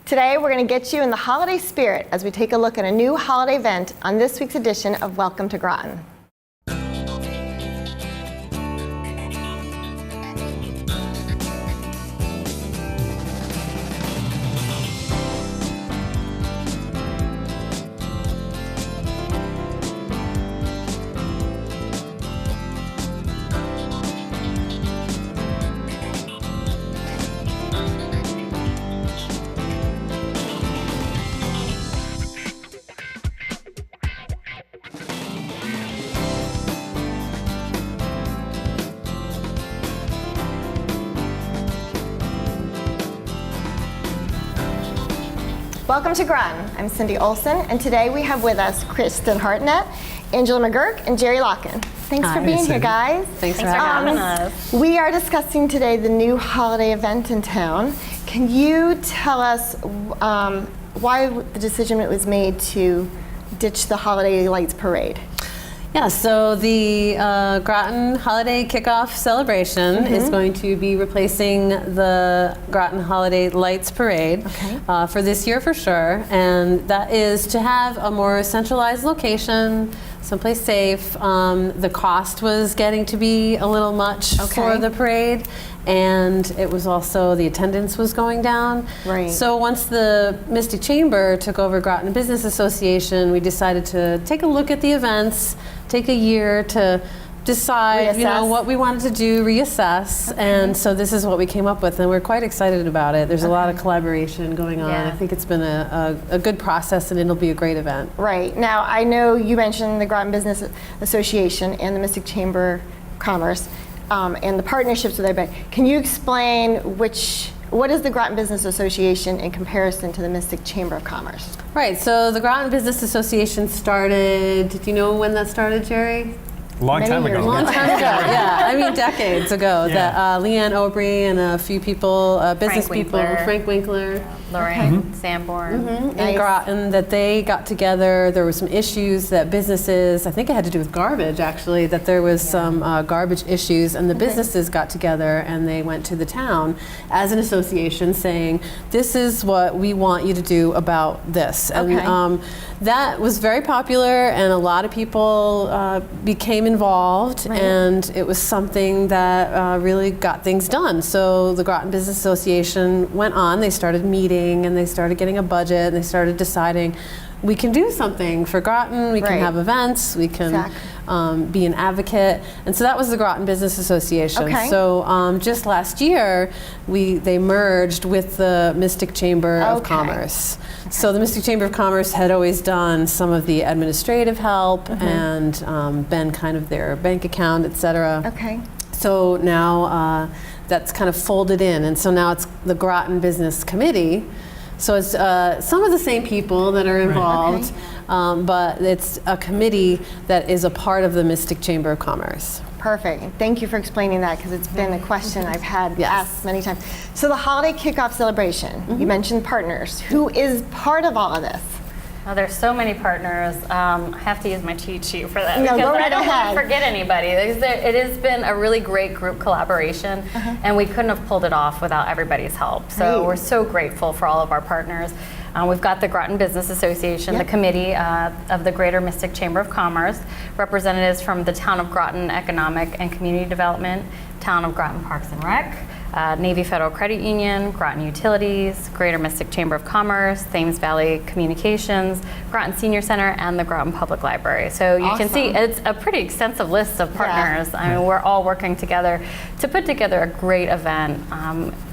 Today, we're going to get you in the holiday spirit as we take a look at a new holiday event on this week's edition of Welcome to Groton. Welcome to Groton. I'm Cindy Olsen, and today we have with us Kristin Hartnett, Angela McGuirk, and Jerry Lokken. Thanks for being here, guys. Thanks for having us. We are discussing today the new holiday event in town. Can you tell us why the decision was made to ditch the Holiday Lights Parade? Yeah, so the Groton Holiday Kickoff Celebration is going to be replacing the Groton Holiday Lights Parade for this year for sure. And that is to have a more centralized location, someplace safe. The cost was getting to be a little much for the parade. And it was also, the attendance was going down. Right. So once the Mystic Chamber took over Groton Business Association, we decided to take a look at the events, take a year to decide, you know, what we wanted to do, reassess, and so this is what we came up with, and we're quite excited about it. There's a lot of collaboration going on. I think it's been a good process, and it'll be a great event. Right. Now, I know you mentioned the Groton Business Association and the Mystic Chamber of Commerce, and the partnerships with everybody. Can you explain what is the Groton Business Association in comparison to the Mystic Chamber of Commerce? Right, so the Groton Business Association started, do you know when that started, Jerry? Long time ago. Long time ago, yeah. I mean, decades ago. That Leanne Aubry and a few people, business people, Frank Winkler, Lorraine Sanborn, in Groton, that they got together. There were some issues that businesses, I think it had to do with garbage actually, that there was some garbage issues, and the businesses got together and they went to the town as an association saying, this is what we want you to do about this. And that was very popular, and a lot of people became involved, and it was something that really got things done. So the Groton Business Association went on, they started meeting, and they started getting a budget, and they started deciding, we can do something for Groton, we can have events, we can be an advocate, and so that was the Groton Business Association. So just last year, they merged with the Mystic Chamber of Commerce. So the Mystic Chamber of Commerce had always done some of the administrative help and been kind of their bank account, etc. So now that's kind of folded in, and so now it's the Groton Business Committee. So it's some of the same people that are involved, but it's a committee that is a part of the Mystic Chamber of Commerce. Perfect. Thank you for explaining that, because it's been a question I've had asked many times. So the Holiday Kickoff Celebration, you mentioned partners. Who is part of all of this? Oh, there's so many partners. I have to use my cheat sheet for that No, because go right I don't ahead. want to forget anybody. It has been a really great group collaboration, and we couldn't have pulled it off without everybody's help. So we're so grateful for all of our partners. We've got the Groton Business Association, the committee of the Greater Mystic Chamber of Commerce, representatives from the Town of Groton Economic and Community Development, Town of Groton Parks and Rec, Navy Federal Credit Union, Groton Utilities, Greater Mystic Chamber of Commerce, Thames Valley Communications, Groton Senior Center, and the Groton Public Library. So you can see it's a pretty extensive list of partners. I mean, we're all working together to put together a great event.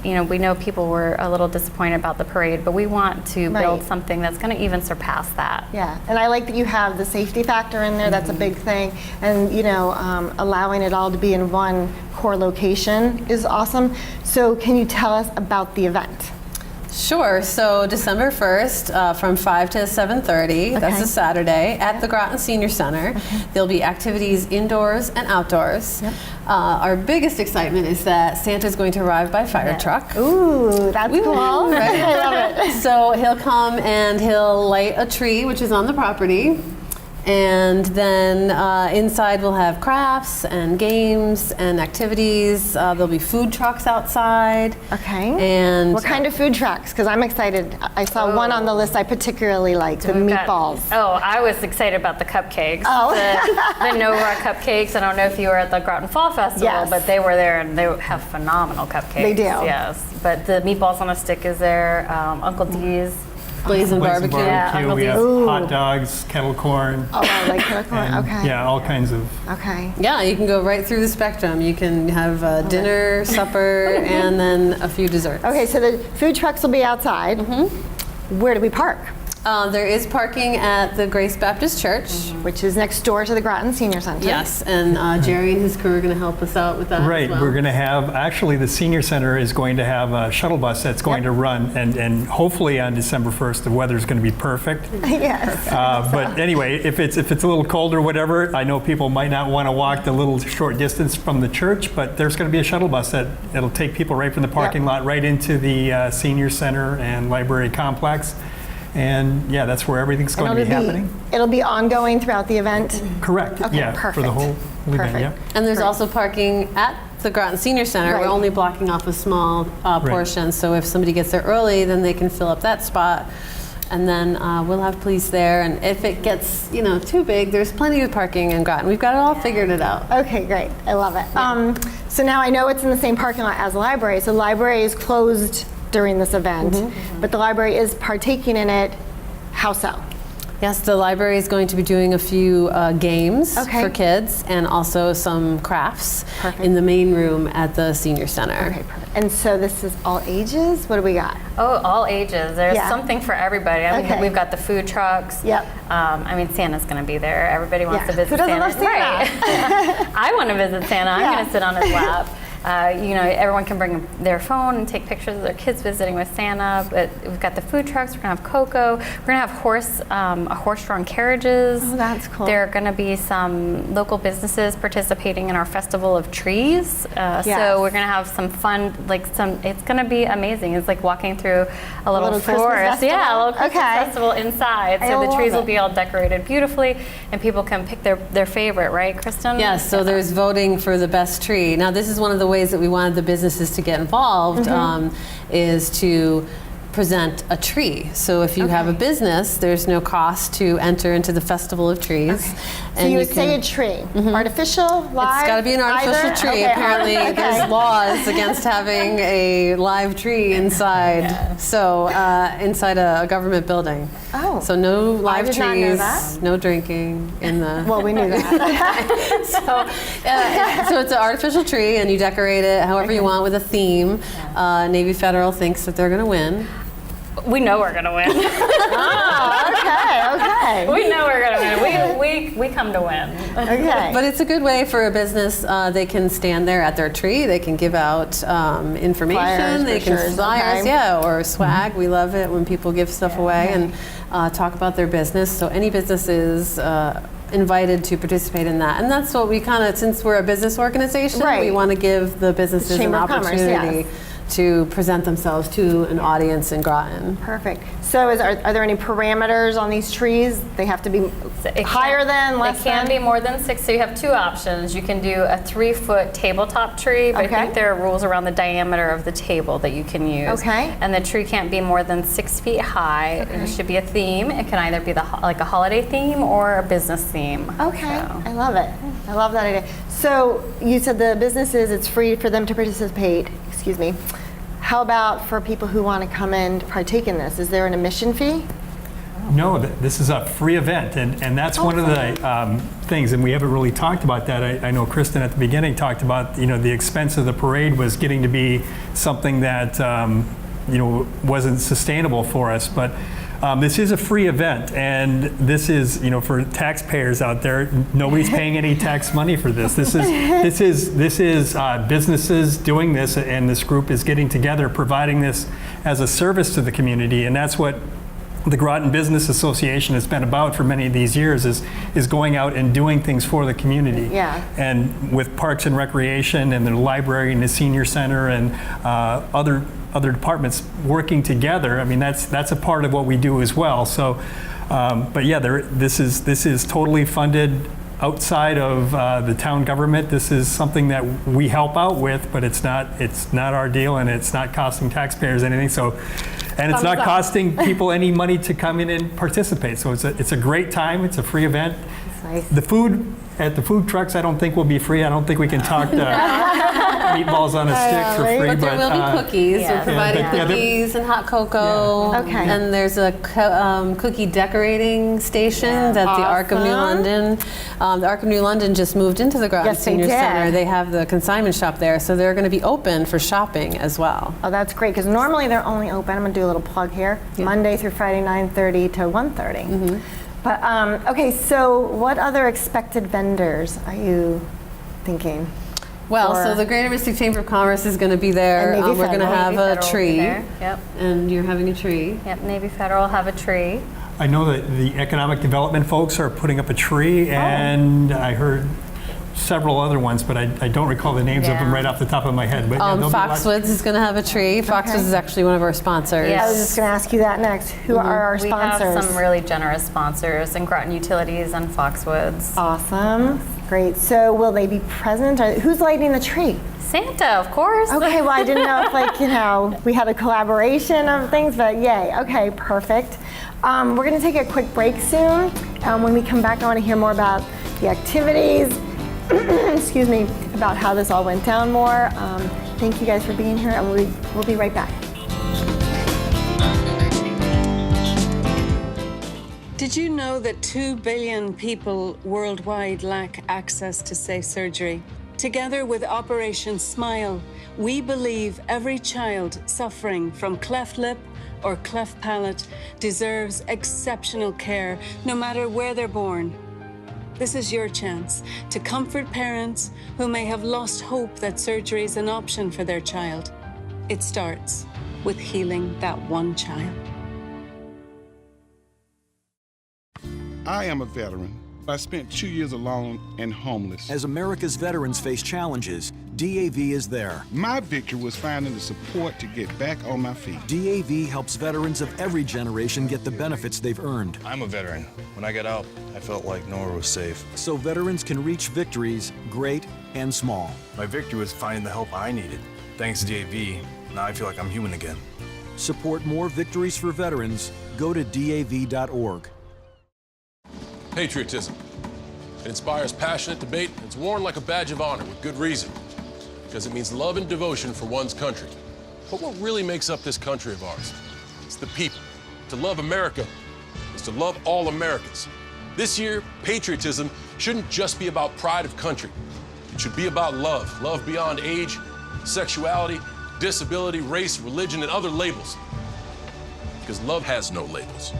You know, we know people were a little disappointed about the parade, but we want to build something that's going to even surpass that. Yeah, and I like that you have the safety factor in there. That's a big thing. And, you know, allowing it all to be in one core location is awesome. So can you tell us about the event? Sure. So December 1st from 5 to 7:30, that's a Saturday, at the Groton Senior Center. There'll be activities indoors and outdoors. Our biggest excitement is that Santa's going to arrive by fire truck. Ooh, that's cool. Right? I love it. So he'll come and he'll light a tree, which is on the property. And then inside we'll have crafts and games and activities. There'll be food trucks outside. Okay. And what kind of food trucks? Because I'm excited. I saw one on the list I particularly like, the meatballs. I was excited about the cupcakes. Oh. The Nova cupcakes. I don't know if you were at the Groton Fall Festival, Yes. but they were there and they have phenomenal cupcakes. They do. Yes. But the meatballs on a stick is there. Uncle D's. blazing barbecue. Yeah, Uncle we have D's. hot dogs, kettle corn. Oh, I like kettle corn. and, Okay. Yeah, all kinds of. Okay. Yeah, you can go right through the spectrum. You can have dinner, supper, and then a few desserts. Okay, so the food trucks will be outside. Where do we park? There is parking at the Grace Baptist Church. Which is next door to the Groton Senior Center. Yes, and Jerry and his crew are going to help us out with that. Right, as well. we're going to have, actually the senior center is going to have a shuttle bus that's going to run, and hopefully on December 1st, the weather's going to be perfect. Yes. But anyway, if it's a little cold or whatever, I know people might not want to walk the little short distance from the church, but there's going to be a shuttle bus that'll take people right from the parking lot right into the senior center and library complex. And yeah, that's where everything's going to be happening. It'll be ongoing throughout the event. Correct. Okay, Yeah, perfect. for the whole event. Perfect. Yeah. And there's Great. also parking at the Groton Senior Center. Right. We're only blocking off a small portion, so if somebody gets there early, then they can fill up that spot. And then we'll have police there. And if it gets, too big, there's plenty of parking in Groton. We've got it all figured it out. Okay, great. I love it. So now I know it's in the same parking lot as the library. So the library is closed during this event, but the library is partaking in it. How so? Yes, the library is going to be doing a few games Okay. for kids and also some crafts Perfect. in the main room at the Senior Center. Okay, perfect. And so this is all ages? What do we got? Oh, all ages. There's Yeah. something for everybody. I mean, Okay. we've got the food trucks. Yep. Santa's going to be there. Everybody wants Yeah. to visit Who doesn't Santa. love Santa? Right. I want to visit Santa. I'm Yeah. going to sit on his lap. Everyone can bring their phone and take pictures of their kids visiting with Santa. But we've got the food trucks. We're going to have cocoa. We're going to have horse-drawn carriages. Oh, that's cool. There are going to be some local businesses participating in our Festival of Trees. Yes. So we're going to have some fun, it's going to be amazing. It's like walking through a little Christmas forest. festival? Yeah, a little Christmas Okay. festival inside. I So the love trees it. will be all decorated beautifully, and people can pick their favorite, right, Kristin? Yes, so there's voting for the best tree. Now, this is one of the ways that we wanted the businesses to get involved, is to present a tree. So if you have a business, there's no cost to enter into the Festival of Trees. So you would say a tree. Artificial, live? It's got to be an artificial either? tree. Okay, Apparently, okay. there's laws against having a live tree inside. So inside a government building. Oh. So no live did trees, not know that. no drinking in the. Well, we knew that. So it's an artificial tree, and you decorate it however you want with a theme. Navy Federal thinks that they're going to win. We know we're going to win. Okay. We know we're going to win. We come to win. Okay. But it's a good way for a business. They can stand there at their tree. They can give out information. Flyers, they can brochures, flyers, okay. yeah, or swag. We love it when people give stuff away and talk about their business. So any business is invited to participate in that. And that's what we kind of, since we're a business organization, Right. we want to give the businesses an Chamber of Commerce, opportunity yes. to present themselves to an audience in Groton. Perfect. So are there any parameters on these trees? They have to be higher than, less It can than? be more than 6. So you have 2 options. You can do a 3-foot tabletop tree, but Okay. I think there are rules around the diameter of the table that you can use. Okay. And the tree can't be more than 6 feet high. It should be a theme. It can either be like a holiday theme or a business theme. Okay, So. I love it. I love that idea. So you said the businesses, it's free for them to participate. Excuse me. How about for people who want to come in to partake in this? Is there an admission fee? No, this is a free event, and that's one of the things, and we haven't really talked about that. I know Kristin at the beginning talked about, the expense of the parade was getting to be something that, wasn't sustainable for us, but this is a free event, and this is, for taxpayers out there, nobody's paying any tax money for this. This is businesses doing this, and this group is getting together, providing this as a service to the community, and that's what the Groton Business Association has been about for many of these years, is going out and doing things for the community. Yeah. And with Parks and Recreation and the library and the senior center and other departments working together, I mean, that's a part of what we do as well. So But yeah, this is totally funded outside of the town government. This is something that we help out with, but it's not our deal, and it's not costing taxpayers anything. So, and it's not costing people any money to come in and participate. So it's a great time. It's a free event. That's nice. The food at the food trucks, I don't think will be free. I don't think we can talk the meatballs on a stick for free. But there will be cookies. yeah. We're providing Yeah, cookies and hot cocoa. Yeah. Okay. And there's a cookie decorating station at the Arc of New Awesome. London. The Arc of New London just moved into the Groton Yes, they Senior did. Center. They have the consignment shop there, so they're going to be open for shopping as well. Oh, that's great, because normally they're only open, I'm going to do a little plug here, Monday through Friday, 9:30 to 1:30. But, okay, so what other expected vendors are you thinking? Well, Or- so the Greater Mystic Chamber of Commerce is going to be there. And Navy We're going to Federal. have Navy a Federal will be tree. there. Yep. And you're having a tree. Yep. Navy Federal will have a tree. I know that the economic development folks are putting up a tree, and I heard several other ones, but I don't recall the names of them Yeah. right off the top of my head. But yeah, there'll be lots- Foxwoods is going to have a tree. Foxwoods is actually one of our sponsors. Yeah. I was just going to ask you that next. Who are our We sponsors? have some really generous sponsors in Groton Utilities and Foxwoods. Awesome. Great. So will they be present? Who's lighting the tree? Santa, of course. Okay, well, I didn't know if, we had a collaboration of things, but yay. Okay, perfect. We're going to take a quick break soon. When we come back, I want to hear more about the activities, excuse me, about how this all went down more. Thank you guys for being here, and we'll be right back. Did you know that 2 billion people worldwide lack access to safe surgery? Together with Operation Smile, we believe every child suffering from cleft lip or cleft palate deserves exceptional care, no matter where they're born. This is your chance to comfort parents who may have lost hope that surgery is an option for their child. It starts with healing that one child. I am a veteran. I spent 2 years alone and homeless. As America's veterans face challenges, DAV is there. My victory was finding the support to get back on my feet. DAV helps veterans of every generation get the benefits they've earned, I'm a veteran. When I got out, I felt like nowhere was safe. so veterans can reach victories, great and small. My victory was finding the help I needed. Thanks to DAV, now I feel like I'm human again. Support more victories for veterans. Go to DAV.org. Patriotism. It inspires passionate debate, and it's worn like a badge of honor with good reason, because it means love and devotion for one's country. But what really makes up this country of ours? It's the people. To love America is to love all Americans. This year, patriotism shouldn't just be about pride of country. It should be about love. Love beyond age, sexuality, disability, race, religion, and other labels. Because love has no labels.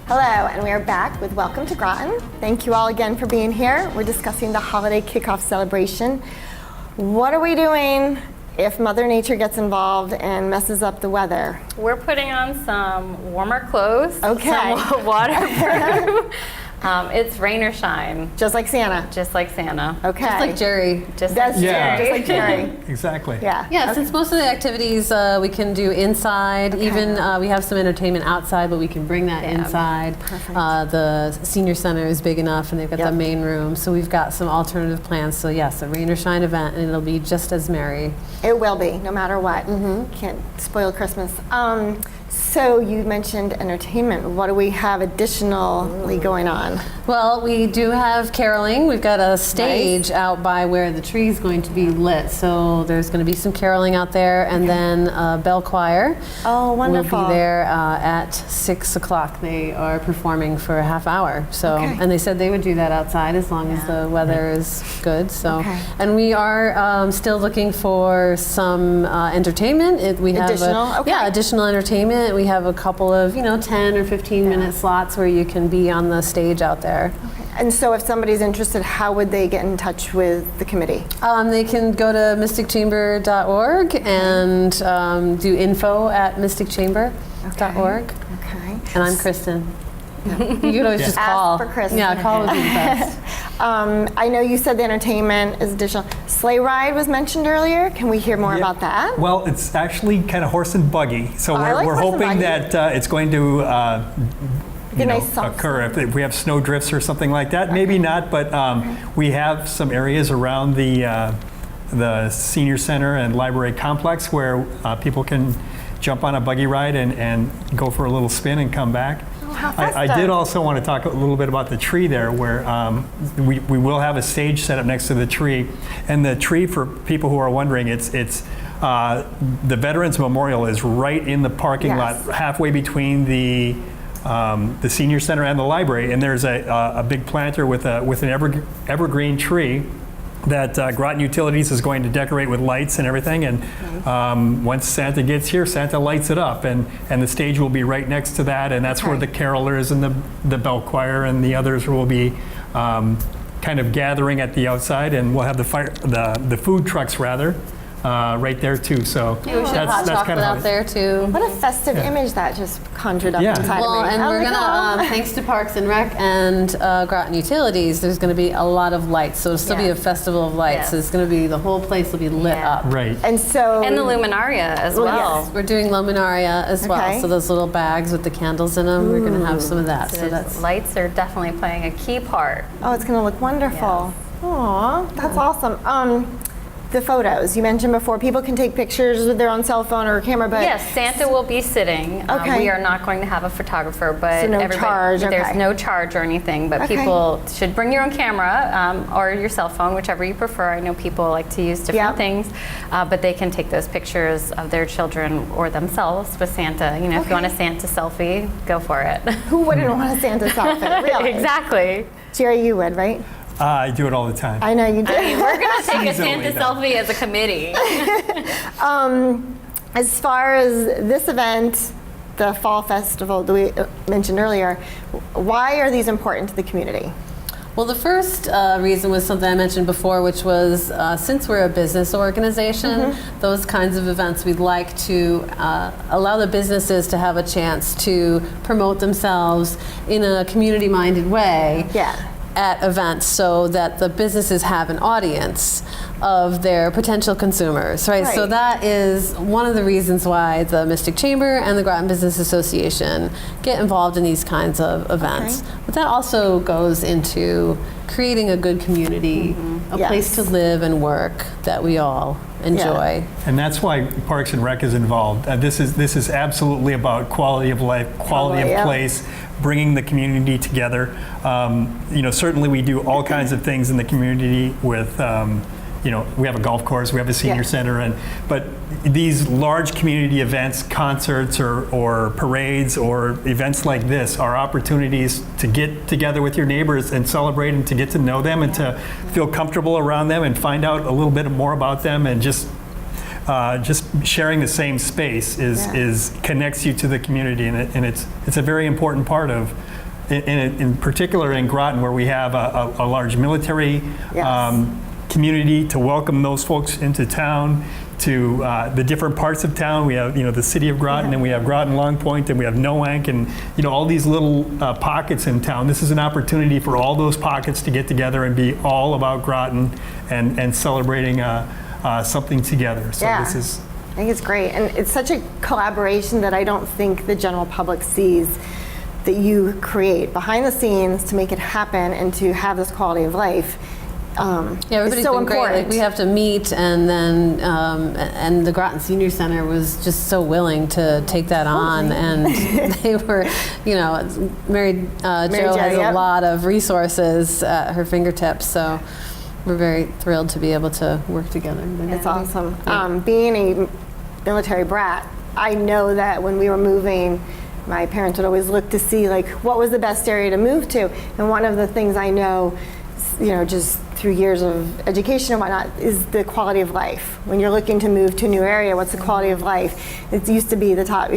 Hello, and we are back with Welcome to Groton. Thank you all again for being here. We're discussing the Holiday Kickoff Celebration. What are we doing if Mother Nature gets involved and messes up the weather? We're putting on some warmer clothes. Okay. Some waterproof. It's rain or shine, Just like Santa. just like Santa. Okay. Just like Jerry. Just That's like Yeah. Just like Jerry. Exactly. Yeah. Yeah, since most of the activities we can do inside, even we have some entertainment outside, but we can bring that inside. Perfect. The senior center is big enough, and they've got Yep. the main room, so we've got some alternative plans. So yes, a rain or shine event, and it'll be just as merry. It will be, no matter what. Can't spoil Christmas. So you mentioned entertainment. What do we have additionally going on? Well, we do have caroling. We've got a stage out by where the tree is going to be lit, so there's going to be some caroling out there, and then bell choir. Oh, wonderful. Will be there at 6 o'clock. They are performing for a half hour. So, Okay. and they said they would do that outside as long as the weather is good. So, Okay. and we are still looking for some entertainment. We have Additional? Okay. yeah, additional entertainment. We have a couple of 10 or 15 minute slots where you can be on the stage out there. Okay. And so if somebody's interested, how would they get in touch with the committee? They can go to mysticchamber.org and do info@mysticchamber.org. Okay. And I'm Kristin. You can always just Ask call. for Kristin. Yeah, call would be the best. I know you said the entertainment is additional. Sleigh ride was mentioned earlier. Can we hear more about that? Well, it's actually kind of horse and buggy. So I like we're horse and hoping buggy. that it's going to nice soft occur if we have snow drifts or something like that. Maybe not, but we have some areas around the Senior Center and Library Complex where people can jump on a buggy ride and go for a little spin and come back. I did also want to talk a little bit about the tree there, where we will have a stage set up next to the tree. And the tree, for people who are wondering, it's the Veterans Memorial is right in the parking lot, halfway between the Senior Center and the library. And there's a big planter with an evergreen tree that Groton Utilities is going to decorate with lights and everything. And once Santa gets here, Santa lights it up. And the stage will be right next to that. And that's where the carolers and the bell choir and the others will be kind of gathering at the outside. And we'll have the food trucks, rather, right there too. So we should have hot chocolate out there too. What a festive image that just conjured up inside well, of me. and we're gonna, thanks to Parks and Rec and Groton Utilities, there's gonna be a lot of lights. So it'll still be a festival of lights. So it's gonna be, the whole place will be lit up. Right. And so. And the luminaria as well. Yes. We're doing luminaria as well. So those little bags with the candles in them, we're gonna have some of that. So that's lights are definitely playing a key part. Oh, it's going to look wonderful. Aw, that's awesome. The photos you mentioned before, people can take pictures with their own cell phone or camera, but yes, Santa will be sitting. We are not going to have a photographer, but So no charge, there's no charge or anything. But people should bring your own camera or your cell phone, whichever you prefer. I know people like to use different things, but they can take those pictures of their children or themselves with Santa. You know, if you want a Santa selfie, go for it. Who wouldn't want a Santa selfie? Really? Exactly. Jerry, you would, right? I do it all the time. I know you do. I mean, we're going to take a Seasonally, Santa selfie as a committee. As far as this event, the Fall Festival that we mentioned earlier, why are these important to the community? Well, the first reason was something I mentioned before, which was since we're a business organization, those kinds of events, we'd like to allow the businesses to have a chance to promote themselves in a community-minded way. At events, so that the businesses have an audience of their potential consumers, right? So that is one of the reasons why the Mystic Chamber and the Groton Business Association get involved in these kinds of events. But that also goes into creating a good community, a place to live and work that we all enjoy. And that's why Parks and Rec is involved. This is absolutely about quality of life, quality of place, bringing the community together. Certainly we do all kinds of things in the community with, we have a golf course, we have a senior center, but these large community events, concerts or parades or events like this are opportunities to get together with your neighbors and celebrate and to get to know them and to feel comfortable around them and find out a little bit more about them, and just sharing the same space is connects you to the community, and it's a very important part of, in particular in Groton, where we have a large military community to welcome those folks into town, to the different parts of town. We have the city of Groton, and we have Groton Long Point, and we have Noank, and all these little pockets in town. This is an opportunity for all those pockets to get together and be all about Groton and celebrating something together. So this is, I think it's great, and it's such a collaboration that I don't think the general public sees, that you create behind the scenes to make it happen and to have this quality of life. Everybody's so been great. important. Like, we have to meet, and then and the Groton Senior Center was just so willing to take that on, and they were, Mary Jo has a lot of resources at her fingertips, so we're very thrilled to be able to work together. It's awesome. Being a military brat, I know that when we were moving, my parents would always look to see what was the best area to move to, and one of the things I know, just through years of education and whatnot, is the quality of life. When you're looking to move to a new area, what's the quality of life? It used to be the top,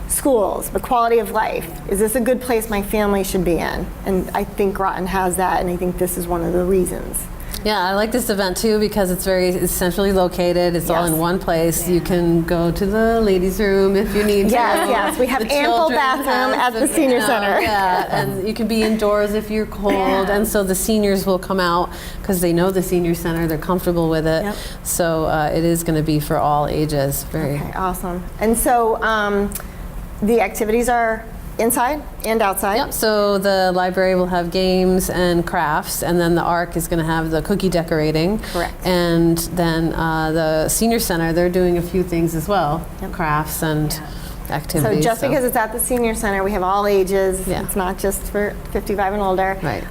schools, but quality of life. Is this a good place my family should be in? And I think Groton has that, and I think this is one of the reasons. Yeah, I like this event too because it's centrally located. It's all in one place. You can go to the ladies' room if you need to. Yes, we have The ample children bathroom have at the senior center. Yeah, and you can be indoors if you're cold. And so the seniors will come out because they know the senior center. They're comfortable with it. Yep. So it is going to be for all ages. Okay, awesome. And so the activities are inside and outside? Yep, so the library will have games and crafts, and then the ARC is going to have the cookie decorating. Correct. And then the senior center, they're doing a few things as well, crafts and activities. So just because it's at the senior center, we have all ages. Yeah. It's not just for 55 and older. Right.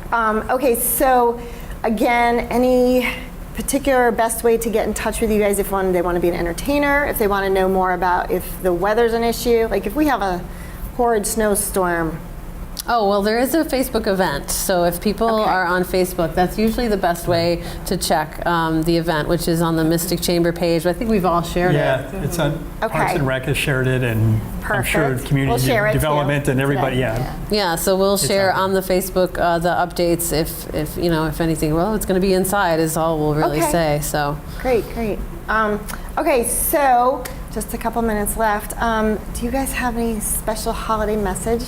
Okay, so again, any particular best way to get in touch with you guys if they want to be an entertainer, if they want to know more about if the weather's an issue? Like if we have a horrid snowstorm. Oh, well, there is a Facebook event. So if people are on Facebook, that's usually the best way to check the event, which is on the Mystic Chamber page. I think we've all shared it. Yeah, it's on Parks and Rec has shared it, and I'm sure Perfect. community We'll share it development too and everybody. today. Yeah, so we'll share out on the Facebook the updates if anything. Well, it's going to be inside is all we'll really say. So Great. Okay, so just a couple minutes left. Do you guys have any special holiday message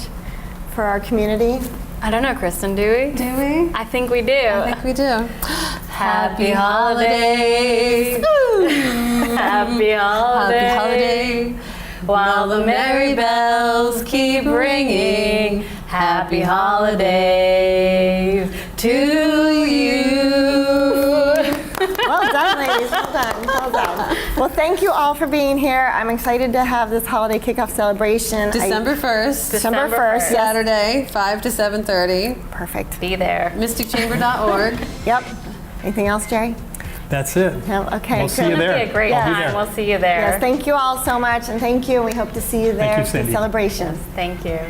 for our community? I don't know, Kristin, do we? Do we? I think we do. I think we do. Happy holidays. Happy holidays. Happy holiday. While the merry bells keep ringing. Happy holidays to you. Well done, ladies. Well done. Well done. Well, thank you all for being here. I'm excited to have this holiday kickoff celebration. December 1st. December 1st. Yes. Saturday, 5 to 7:30. Perfect. Be there. MysticChamber.org. Yep. Anything else, Jerry? That's it. No? Okay. We'll see you good. there. It'll be a great I'll be time. there. We'll see you there. Yes, thank you all so much, and thank you. We hope to see you there you, for the Cindy. celebration. Thank you.